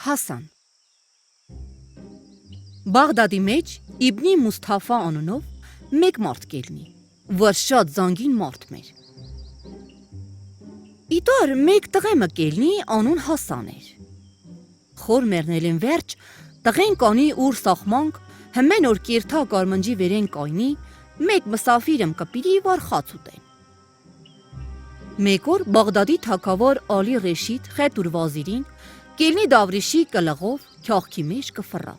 Հասան Բաղդադի մեջ Իբնի Մուսթաֆա անունով մեկ մարդ կելնի, որ շատ զանգին մարդ մեր։ Իդար մեկ տղեմը կելնի անուն Հասան էր։ Խոր մերնել են վերջ, տղեն կանի ուր սախմանք, հմեն որ կիրթա կարմնջի վերեն կայնի, մեկ մսաֆիրմ կպիրի վար խաց ուտեն։ Մեկ օր Բաղդադի թագավոր Ալի Ռեշիդ խետուր վազիրին կելնի դավրիշի կլղով քյախքի մեջ կֆռա։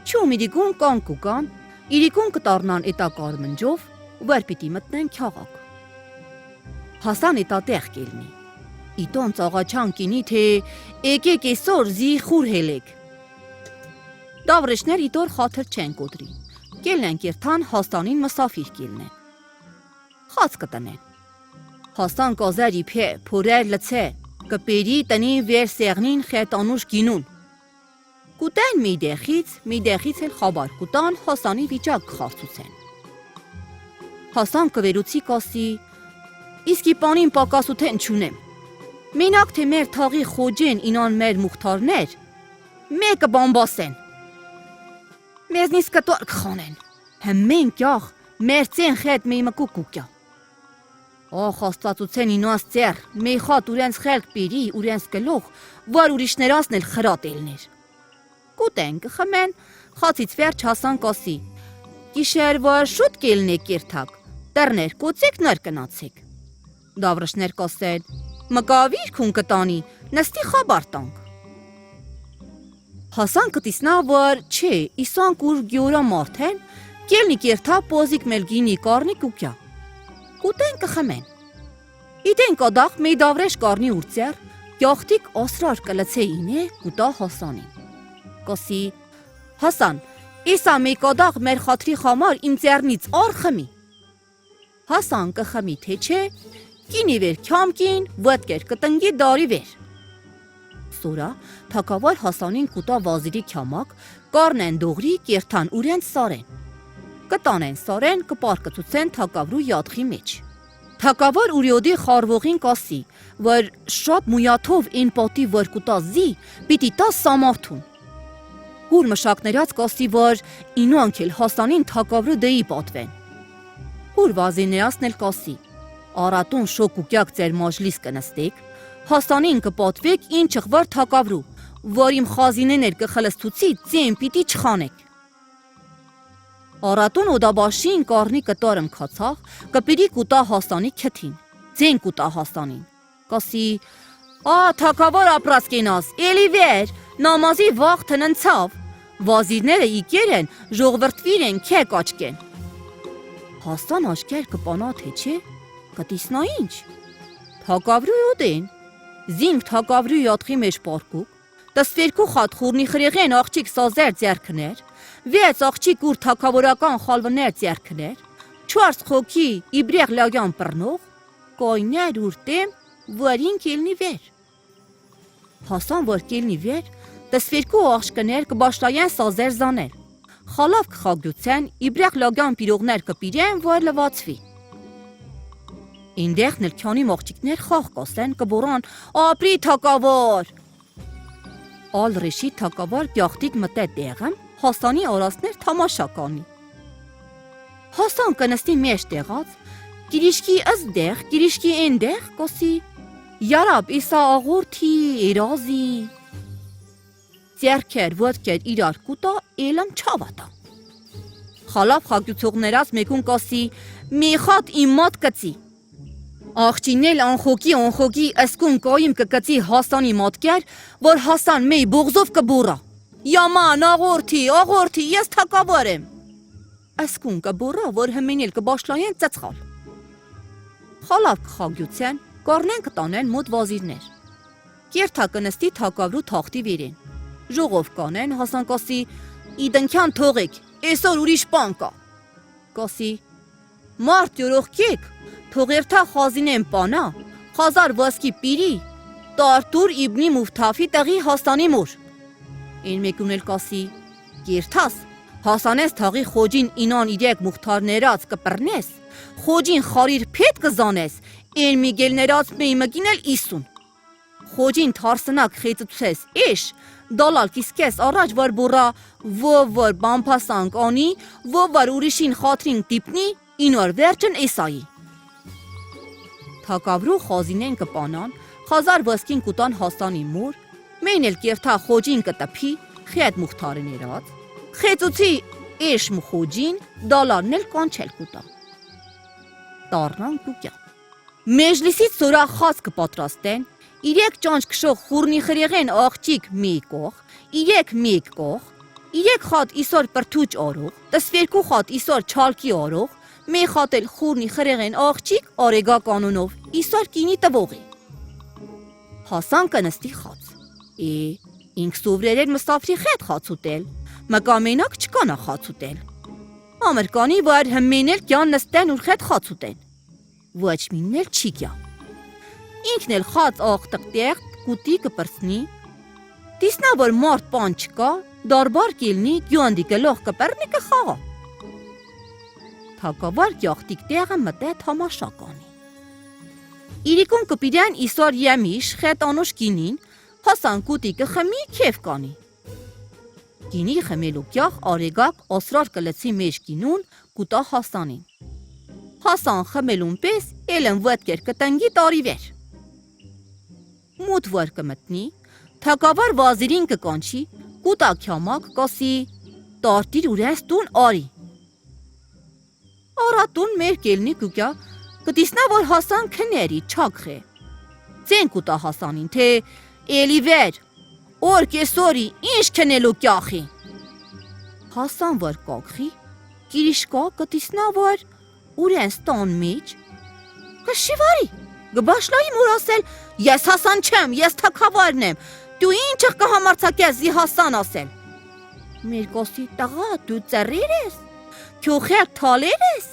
Չումիդիկուն կան կուկան, իրիկուն կտառնան էտա կարմնջով, վեր պիտի մտնեն քյաղակ։ Հասան էտա տեղ կելնի։ Իտոն ծաղաչան կինի թե եկեք էսօր զի խուր հելեք։ Դավրիշներ իտոր խաթր չեն կոտրի։ Կելնեն կերթան Հասանին մսաֆիր կելնեն։ Խաց կտնեն։ Հասան կազար իփե, փորեր լցե, կպերի տնի վեր սեղնին խետանուշ գինուն։ Կուտեն միդեղից էլ խաբար կուտան Հասանի վիճակ կխարծուցեն։ Հասան կվերուցի կասի, իսկի պանին պակասութեն չունեմ։ Մենակ թե մեր թաղի խոջեն ինան մեր մուխթարներ, մեկը բամբասեն։ Մեզնիս կտոր կխանեն, հմեն կյաղ մեր ծեն խետ մեյմը կուկուկյա։ Ախ աստվածուցեն ինաս ծեր, մեյխատ ուրենց խելք պիրի, ուրենց կլող, վար ուրիշներասն էլ խրատ էլներ։ Կուտեն կխմեն, խացից վերջ Հասան կասի, կիշեր վար շուտ կելնեք կերթակ, տերներ կոցեք նր կնացեք։ Դավրշներ կասեն, մկավիր քուն կտանի, նստի խաբար տանք։ Հասան կտիսնա վար չէ, իսանք ուր գյորա մարդ են, կելնի կերթա պոզիկ մել գինի կարնի կուկյա։ Կուտեն կխմեն։ Իտեն կադախ մեյ դավրեշ կարնի ուրծեր, կյախտիկ ասրար կլցե ինե կուտա Հասանին։ Կասի, Հասան, իսա մեյ կադախ մեր խատրի խամար իմ ծերնից ար խմի։ Հասան կխմի թե չէ, կինի վեր քյամկին, վտկեր կտնգի դարի վեր։ Սորա, թակավոր Հասանին կուտա վազիրի քյամակ, կարնեն դողրի կերթան ուրենց սարեն։ Կտանեն սարեն, կպարկծուցեն թակավրու յադխի մեջ։ Թակավոր ուրյոդի խարվողին կասի, որ շատ մույաթով են պատի վր կուտա զի, պիտի տա սամարթուն։ Հուր մշակներած կասի, որ ինանք էլ Հասանին թակավրու դեի պատվեն։ Հուր վազիներասն էլ կասի, արատուն շոկուկյակ ձեր մաժլիս կնստեք, Հասանին կպատվեք ինչ ղվար թակավրու, որ իմ խազինեն էլ կխլստուցի ձեն պիտի չխանեք։ Արատուն օդաբաշին կարնի կտարմ կացաղ, կպիրի կուտա Հասանի քթին, ձեն կուտա Հասանին։ Կասի, թակավոր ապրած կենաս, էլի վեր, նամազի վաղ տննցավ, վազիրները իկեր են, ժողվրտվիր են, քեք աչկեն։ Հասան աշկեր կպանա թե չէ, կտիսնա ինչ։ Թակավրու յոդեն, զինք թակավրու յատխի մեջ պարկուկ, տսվերկու խատ խուրնի խրեղեն աղջիկ սազեր ձերքներ, վեց աղջիկ ուր թակավորական խալվներ ձերքներ, չարց խոքի իբրեղ լագյան պրնող, կայներ ուր տեմ, վարին կելնի վեր։ Հասան որ կելնի վեր, տսվերկու աղջկներ կբաշտայեն սազեր զաներ, խալավ կխագյուցեն, իբրեղ լագյան պիրողներ կպիրեն, որ լվացվի։ Ինդեղն էլ քյանի մաղջիկներ խաղ կասեն, կբորան, ապրի թակավոր։ Ալ Ռեշիդ թակավոր կյախտիկ մտե տեղը, Հասանի արասներ թամաշա կանի։ Հասան կնստի մեջ տեղած, գիրիշկի ըզդեղ, գիրիշկի էնդեղ, կոսի, յարաբ իսա աղորդի, երազի։ Ձերքեր, ոտքեր իրար կուտա, էլն չավատա։ Խալավ խագյուցողներած մեկուն կասի, մեխատ իմ մատ կծի։ Աղջինել անխոքի ասկուն կայիմ կկծի Հասանի մատկեր, որ Հասան մեյ բողզով կբորա։ Yaman, աղորդի, ես թակավոր եմ։ Ասկուն կբորա, որ հմենել կբաշլայեն ծծխալ։ Խալավ կխագյուցեն, կարնեն կտանեն մոտ վազիրներ։ Կերթա կնստի թակավրու թախտի վերեն։ Ժողով կանեն, Հասան կասի, իդնքյան թողեք, էսօր ուրիշ պան կա։ Կասի, մարդ յորող կեք, թողերթա խազինեն պանա, խազար վասկի պիրի, տարտուր իբնի մուվթաֆի տղի Հասանի մոր։ Են մեկուն էլ կասի, կերթաս, Հասանես թաղի խոջին ինան իրեք մուխթարներած կպրնես, խոջին խարիր պետ կզանես, են միգելներած մեյ մգին էլ իսուն։ Խոջին թարսնակ խեցուցես էշ, դալալ կիսկես առաջ վար բորա, վոր բամպասանք անի, վար ուրիշին խատրին տիպնի, ինոր վերջն էսայի։ Թակավրու խազինեն կպանան, խազար վսկին կուտան հասանի մուր, մեն էլ կերթա խոջին կտպի, խետ մուխթարին երած, խեցուցի էշ մուխոջին, դալարն էլ կանչել կուտա։ Տարնան կուկյան։ Մեջլիսից սորա խազ կպատրաստեն, իրեք ճանչ կշող խուրնի խրեղեն աղջիկ մի կող, իրեք մեկ կող, իրեք խատ իսոր պրթուչ օրող, տսվերկու խատ իսոր չալկի օրող, մի խատ էլ խուրնի խրեղեն աղջիկ արեգա կանունով, իսոր կինի տվողի։ Հասան կնստի խաց։ Ինք սովրերեր մստավրի խետ խաց ուտել, մկամենակ չկանա խաց ուտել։ Ամրկանի վայր հմմեն էլ կյան նստեն ուր խետ խաց ուտեն։ Ոչ մինն էլ չի կյան։ Ինքն էլ խաց աղտղտեղ կուտի կպրսնի, դիսնա որ մարդ պան չկա, դարբար կիլնի գյուանդի գլող կպերնի կխաղա։ Թակավար կյախտիկ տեղը մտե թամաշա կանի։ Իրիկուն կպիրյան իսոր յեմիշ խետ անուշ կինին, հասան կուտի կխմի կև կանի։ Կինի խմելու կյախ արեգակ ասրար կլեցի մեջ կինուն կուտա հասանին։ Հասան խմելուն պես էլն վետկեր կտնգի տարիվեր։ Մութ վար կմտնի, թակավար վազիրին կկանչի, կուտա կյամակ կասի, տարտիր ուրես տուն արի։ Արատուն մեր կելնի կուկյա, կտիսնա որ հասան քների չակխե։ Ձեն կուտա հասանին, թե էլի վեր, օր կեսորի, ինչ քնելու կյախի։ Հասան վար կակխի, կիրիշկա կտիսնա որ ուրեն ստան մեջ, կշիվարի, գբաշլայի մուր ասել, ես հասան չեմ, ես թակավարն եմ, դու ինչը կհամարցակես զի հասան ասել։ Մեր կոսի տղա, դու ծռիր ես, քյոխեր թալեր ես,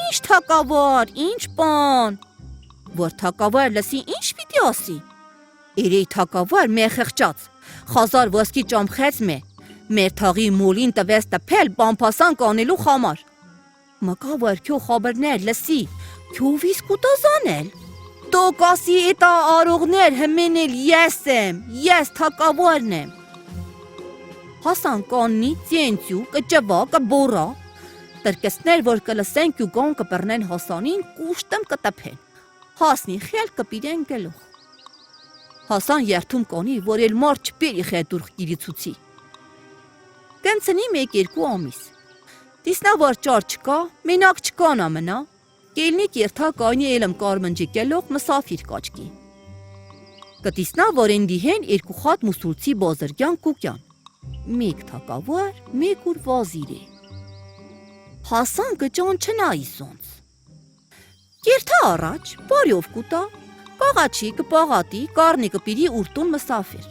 ինչ թակավար, ինչ պան, որ թակավար լսի ինչ պիտի ասի, իրեի թակավար մեր խեղճած, խազար վասկի ճամխեց մեր թաղի մոլին տվես տպել բամպասան կանելու խամար, մկա որ քյո խաբրներ լսի, քյո վիս կուտազանել, դոք ասի էտա արողներ հմենել ես եմ, ես թակավարն եմ։ Հասան կաննի ծենցյու կճվա կբորա, տրկեսներ որ կլսեն կյուգան կպրնեն հասանին կուշտմ կտպեն, հասնի խել կպիրեն գլող։ Հասան երթում կանի, որ էլ մար չպերի խետուրխ կիրիցուցի։ Կնցնի մեկ երկու ամիս։ Դիսնա որ ճար չկա, մենակ չկան ամնա, կելնի կերթա կայնի էլմ կարմնջի կելող մսավիր կաչկի։ Կտիսնա որ ենդիհեն երկու խատ մուսուլցի բազրգյան կուկյան, մեկ թակավար, մեկ ուր վազիր է։ Հասան կճան չնայի սոնց։ Կերթա առաջ, բարյով կուտա, կաղաչի կպաղատի, կարնի կպիրի ուրտուն մսավիր։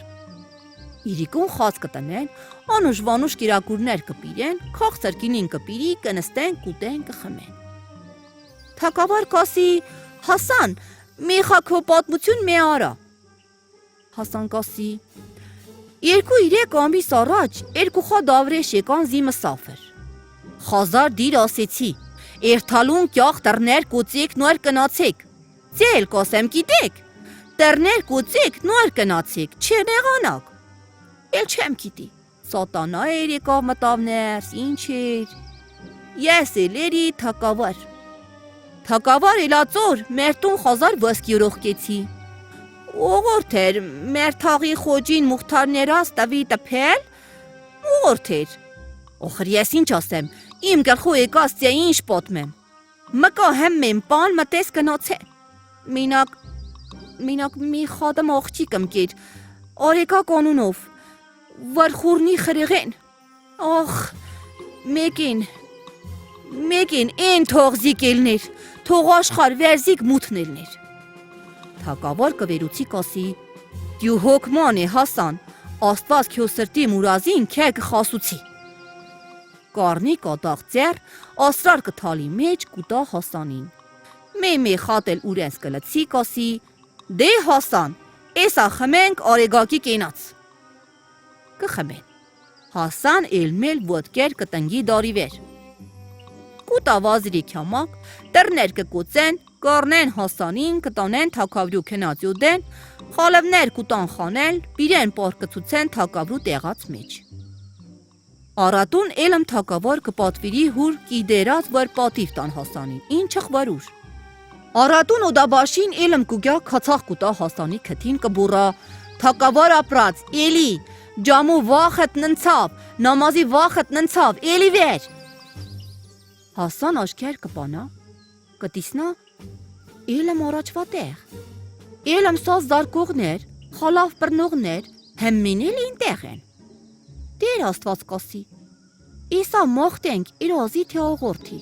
Իրիկուն խաց կտնեն, անուշ վանուշ կիրակուրներ կպիրեն, քաղցր կինին կպիրի, կնստեն, կուտեն, կխմեն։ Թակավար կասի, Հասան, մի խաքո պատմություն մի արա։ Հասան կասի, 2-3 ամիս առաջ, 2 խա դավրեշ եկան զի մսավր։ Խազար դիր ասեցի, երթալուն կյախ տրներ կուծիկ նոր կնացեք, ձել կասեմ գիտեք, տրներ կուծիկ նոր կնացեք, չենեղանակ։ Էլ չեմ գիտի, սատանա էր եկավ մտավներս, ինչ էր, ես էլ երի թակավար։ Թակավար էլածոր, մեր տուն խազար վսկիրող կեցի։ Օղորդ էր, մեր թաղի խոջին մուխթարներաս տվի տպել, օղորդ էր։ Օխր ես ինչ ասեմ, իմ գլխու եկած ձե ինչ պատմեմ։ Մկա հemmեն պան մտես կնացե։ Մինակ մի խադմ աղջիկ ըմկեր, արեկա կանունով, վար խուրնի խրեղեն, աղ, մեկին են թողզիկ էլներ, թող աշխար վերզիկ մութնելներ։ Թակավար կվերուցի կասի, դյու հոգման է Հասան, աստված քյո սրտի մուրազին քե կխասուցի։ Կարնի կատաղ ծեր, ասրար կթալի մեջ կուտա Հասանին։ Մի խատել ուրենս կլցի կասի, դե Հասան, էսա խմենք արեգակի կենաց։ Կխմեն, Հասան էլմել ոտկեր կտնգի դարիվեր։ Կուտա վազիրի կյամակ, տրներ կկուծեն, կառնեն Հասանին, կտանեն թակավրու քնածյուդեն, խալավներ կուտան խանել, բիրեն պարկծուցեն թակավրու տեղած մեջ։ Արատուն էլմ թակավոր կպատվիրի հուր կիդերած վար պատիվ տան Հասանին, ինչ ըխվարուր։ Արատուն օդաբաշին էլմ կուգյա կացախ կուտա Հասանի քթին կբուրա, թակավոր ապրած, էլի, ջամու վախըտ ննցավ, նամազի վախըտ ննցավ, էլի վեր։ Հասան աշքեր կպանա, կտիսնա, էլմ առաջվա տեղ, էլմ սազ զարկողներ, խալավ պրնողներ, հեմմինել են տեղ են։ Դեր աստված կասի, իսա մողտենք իրազի թե աղորդի։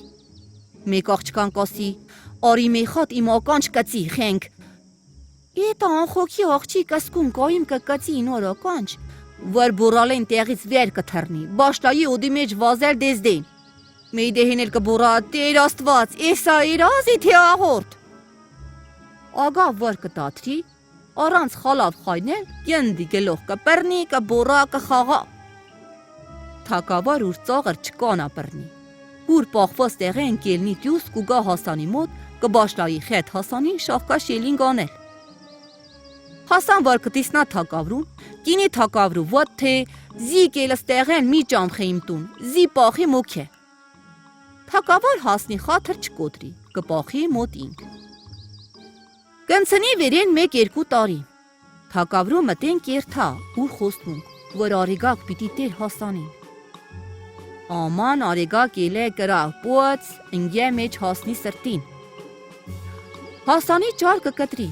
Մեկ աղջկան կասի, արի մեխատ իմ ականջ կծի խենք։ Էտա անխոքի աղջի կսկում կայիմ կկծի ինոր ականջ, վար բուրալեն տեղից վեր կթրնի, բաշտայի ոդի մեջ վազել դեզդեն։ Մեյդեհին էլ կբուրա, Տեր աստված, էսա իրազի թե աղորդ։ Ագա վար կտատրի, առանց խալավ խայնել, գենդի գելող կպրնի, կբուրա, կխաղա։ Թակավոր ուր ծաղր չկանա պրնի, ուր պախված տեղեն կելնի տյուս կուգա Հասանի մոտ, կբաշտայի խետ Հասանին շաղկա շելին գանել։ Հասան վար կտիսնա թակավրուն, կինի թակավրու ոտ թե, զի կելս տեղեն մի ճամխեիմ տուն, զի պախի մոք է։ Թակավոր հասնի խաթր չկոտրի, կպախի մոտ ինք։ Կնցնի վերեն մեկ երկու տարի, թակավրու մտեն կերթա, ուր խոստմունք, որ արիգակ պիտի տեր Հասանին։ Աման արիգակ էլե կրավ պոց, ընգե մեջ հասնի սրտին։ Հասանի ճար կկտրի,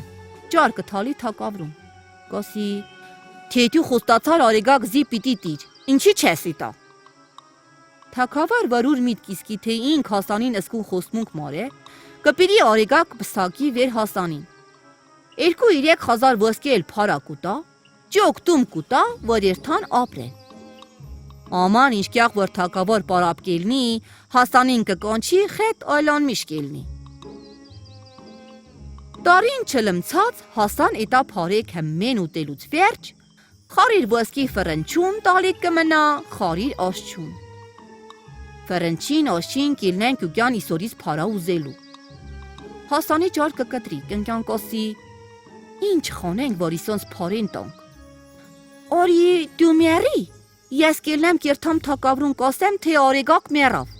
ճար կթալի թակավրում, կասի, թետյու խոստացար արիգակ զի պիտի տիր, ինչի չեսի տա։ Թակավոր վարուր միտքիսկի թե ինք Հասանին ըսկուն խոստմունք մարե, կպիրի արիգակ պսակի վեր Հասանին։ 2-3 հազար ոսկե էլ փարա կուտա, ճոք տում կուտա, որ երթան ապրեն։ Աման ինչքյախ որ թակավոր պարապ կելնի, Հասանին կկանչի խետ այլան միշ կելնի։ Տարին չլմցած Հասան էտա փարեկ հմեն ուտելուց վերջ, խարիր ոսկի ֆրնչում տալիք կմնա, խարիր աշչում։ Ֆրնչին աշին կելնեն կյուկյան իսորից փարա ուզելու։ Հասանի ճար կկտրի, կնկյան կասի, ինչ խանենք, որ իսոնց փարեն տանք։ Արի դու մերի, ես կելնեմ կերթամ թակավորուն կասեմ, թե արեգակ մերավ։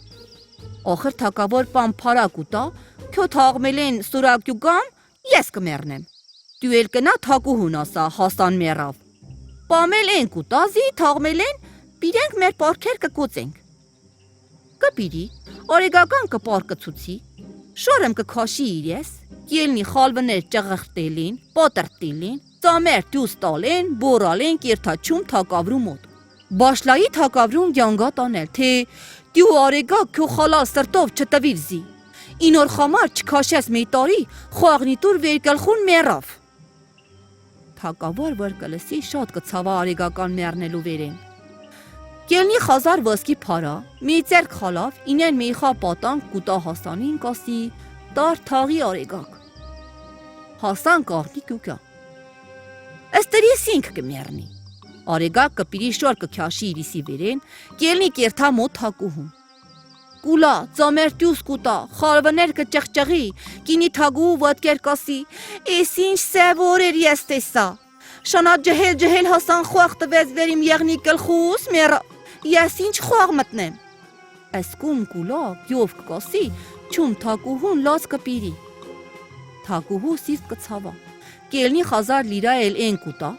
Ախր թակավոր պան փարա կուտա, քո թաղմելեն սուրակյուգամ, ես կմերնեմ։ Դու էլ կնա թակուհուն ասա, Հասան մերավ։ Պամել են կուտազի, թաղմելեն, բիրենք մեր պարքեր կկոծենք։ Կպիրի, արեգական կպարկծուցի, շորեմ կքաշի իրես, կելնի խալվներ ճղղրտելին, պատրտելին, ծամեր դյուս տալեն, բորալեն կերթաչում թակավորու մոտ։ Բաշլայի թակավորուն գյանգատ անել, թե դու արեգակ քո խալալ սրտով չտվիր զի, ինոր խամար չքաշես մի տարի, խողնի տուր վերկալխուն մերավ։ Թակավոր որ կլսի շատ կցավա արեգական մեռնելու վերեն։ Կելնի խազար ոսկի փարա, մի ծերք խալավ, ինեն մեիխա պատանք կուտա Հասանին կասի, տար թաղի արեգակ։ Հասան կաղնի կյուկա։ Էստերի սինք կմերնի։ Արեգակ կպիրի շոր կքյաշի իրիսի վերեն, կելնի կերթա մոտ թակուհուն։ Կուլա, ծամեր տյուս կուտա, խալվներ կճղճղի, կինի թագու վատկեր կասի, էս ինչ սև օրեր ես տեսա։ Շանատ ջհել Հասան խող տվեց վերիմ եղնի կլխուս մերա, ես ինչ խող մտնեմ։ Ասկում կուլա, գյով կկասի, չում թակուհուն լաց կպիրի։ Թակուհու սիստ կցավա, կելնի խազար լիրա էլ են կուտա,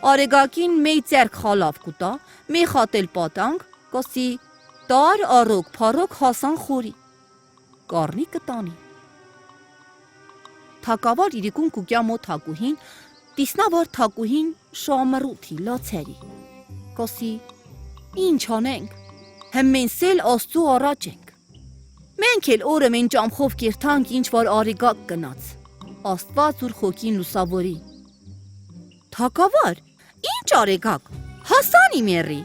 արեգակին մեի ծերք խալավ կուտա, մեի խատել պատանք, կասի, տար առոք փարոք Հասան խորի, կառնի կտանի։ Թակավոր իրիկուն կուկյա մոտ թակուհին, տիսնա որ թակուհին շամրութի լացերի, կասի, ինչ անենք, հմենսել աստու առաջ ենք։ Մենք էլ օրը մեն ճամխով կերթանք ինչ որ արիգակ կնաց, աստված ուր խոքին լուսավորի։ Թակավոր, ինչ արեգակ, Հասանի մերի։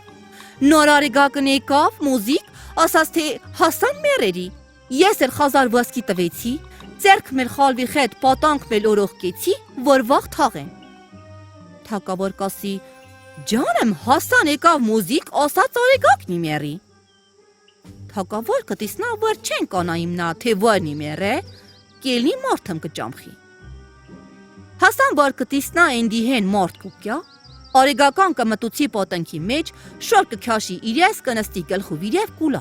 Նոր արեգակն եկավ, մուզիկ, ասաց թե Հասան մերերի, ես էլ խազար ոսկի տվեցի, ծերք մեր խալվի խետ պատանք մեր օրողկեցի, որ վաղ թաղեն։ Թակավոր կասի, ջանեմ Հասան եկավ մուզիկ, ասաց արեգակնի մերի։ Թակավոր կտիսնա, որ չեն կանայիմ նա, թե որնի մեր է, կելնի մարդմ կճամխի։ Հասան որ կտիսնա էնդիհեն մարդ կուկյա, արեգական կմտուցի պոտնքի մեջ շոր կքաշի իրես կնստի գլխու վիրև կուլա։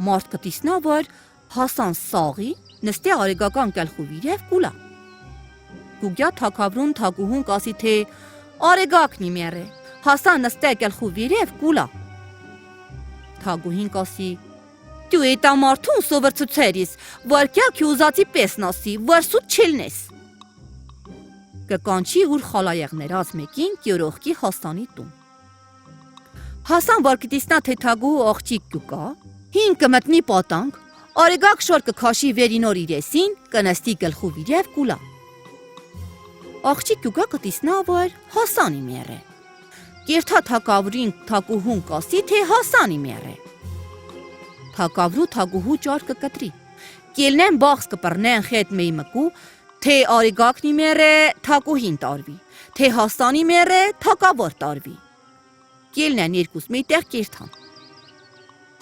Մարդ կտիսնա որ Հասան սաղի նստի արեգական գլխու վիրև կուլա։ Կուկյա թակավրուն թակուհուն կասի թե արեգակնի մերը, Հասան նստե գլխու վիրև կուլա։ Թագուհին կասի դու էտա մարդուն սովորցուցերիս, որ կյակ ուզածի պես նասի, որ սուտ չելնես։ Կկանչի ուր խալայեղներած մեկին կյորողքի Հասանի տուն։ Հասան որ կտիսնա թե թագուհու աղջիկ կուկա, հին կմտնի պատանք, արեգակ շոր կքաշի վերինոր իրեսին, կնստի գլխու վիրև կուլա։ Աղջիկ կուկա կտիսնա որ Հասանի մեր է։ Կերթա թակավրին թակուհուն կասի թե Հասանի մեր է։ Թակավրու թագուհու ճար կկտրի, կելնեն բաղս կպրնեն խետ մեի մկու, թե արեգակնի մեր է թակուհին տարվի, թե Հասանի մեր է թակավոր տարվի։ Կելնեն երկուս մեի տեղ կերթան։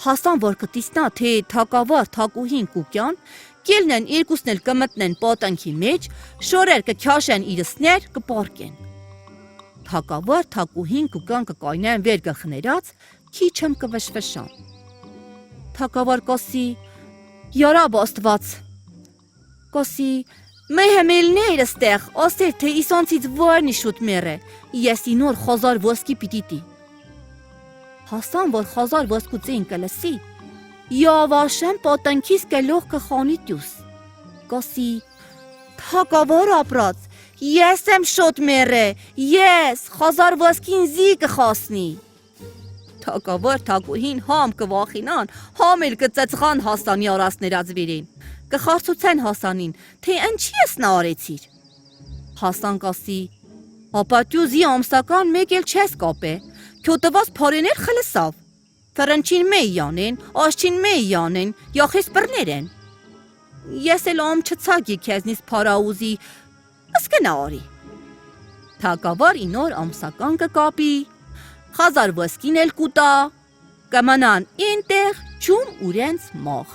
Հասան որ կտիսնա թե թակավոր թակուհին կուկյան, կելնեն երկուսն էլ կմտնեն պատանքի մեջ, շորեր կքյաշեն իրսներ կպարկեն։ Թակավոր թակուհին կուկյան կկայնեն վեր գլխներած, քիչմ կվշվշան։ Թակավոր կասի «Յարաբ աստված», կասի «Մեհեմ էլներ ստեղ, ասեր թե իսանցից վարնի շուտ մեր է, ես ինոր խազար ոսկի պիտիտի»։ Հասան որ խազար ոսկու ծին կլսի, «Յավաշեմ պատանքիս կլող կխանի տյուս», կասի «Թակավոր ապրած, ես եմ շոտ մեր է, ես խազար ոսկին զի կխասնի»։ Թակավոր թակուհին համ կվախինան, համ էլ կծծղան Հասանի արասներած վիրին, կխարցուցեն Հասանին, թե ընչի ես նա արեցիր։ Հասան կասի, ապա տյուզի ամսական մեկ էլ չես կապե, քյոտված փարեներ խլսավ, ֆրնչին մեի յանեն, աշչին մեի յանեն, յախես բրներ են։ Ես էլ ամ չցագի քեզնից փարաուզի, ասկնա արի։ Թակավոր ինոր ամսական կկապի, խազար ոսկին էլ կուտա, կմանան ինտեղ չում ուրենց մախ։